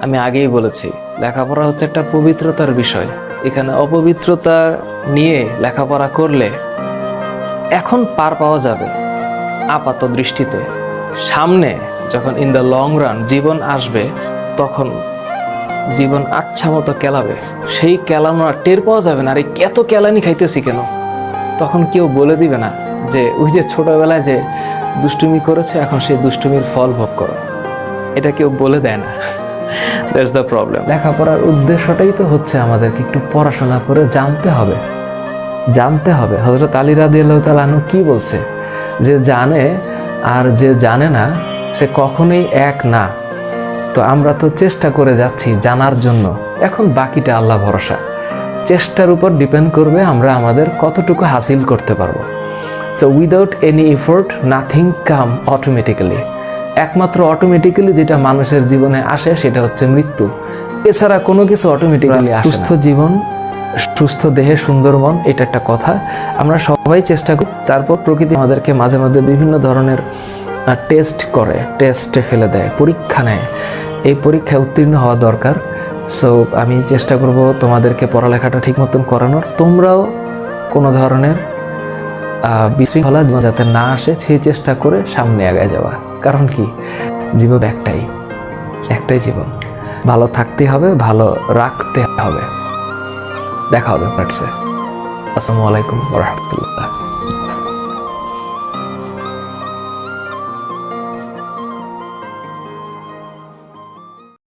আমি আগেই বলেছি, লেখাপড়া হচ্ছে একটা পবিত্রতার বিষয়। এখানে অপবিত্রতা নিয়ে লেখাপড়া করলে এখন পার পাওয়া যাবে আপাত দৃষ্টিতে, সামনে যখন ইন দ্য লং রান জীবন আসবে, তখন জীবন আচ্ছা মতো কেলাবে। সেই কেলানো আর টের পাওয়া যাবে না, আরে এত কেলানি খাইতেছি কেন। তখন কেউ বলে দিবে না যে ওই যে ছোটবেলায় যে দুষ্টুমি করেছে, এখন সেই দুষ্টুমির ফল ভোগ করো। এটা কেউ বলে দেয় না। That's the problem. লেখাপড়ার উদ্দেশ্যটাই তো হচ্ছে আমাদেরকে একটু পড়াশোনা করে জানতে হবে। হযরত আলী রাদিয়াল্লাহু তাআলা আনহু কি বলছে, যে জানে আর যে জানে না সে কখনোই এক না। তো আমরা তো চেষ্টা করে যাচ্ছি জানার জন্য, এখন বাকিটা আল্লাহ ভরসা। চেষ্টার উপর ডিপেন্ড করবে আমরা আমাদের কতটুকু হাসিল করতে পারবো। So without any effort nothing come automatically. একমাত্র অটোমেটিক্যালি যেটা মানুষের জীবনে আসে সেটা হচ্ছে মৃত্যু, এছাড়া কোনো কিছু অটোমেটিক্যালি আসে না। সুস্থ জীবন, সুস্থ দেহে সুন্দর মন, এটা একটা কথা। আমরা সবাই চেষ্টা করি, তারপর প্রকৃতি আমাদেরকে মাঝে মাঝে বিভিন্ন ধরনের টেস্টে ফেলে দেয়, পরীক্ষা নেয়। এই পরীক্ষায় উত্তীর্ণ হওয়া দরকার। সো আমি চেষ্টা করব তোমাদেরকে পড়ালেখাটা ঠিক মতন করানোর, তোমরাও কোনো ধরনের বিশৃঙ্খলা যাতে না আসে সেই চেষ্টা করে সামনে আগায় যাওয়া। কারণ কি, জীবন একটাই জীবন, ভালো থাকতে হবে, ভালো রাখতে হবে। দেখা হবে পার্টসে। আসসালামু আলাইকুম ওয়া রাহমাতুল্লাহ।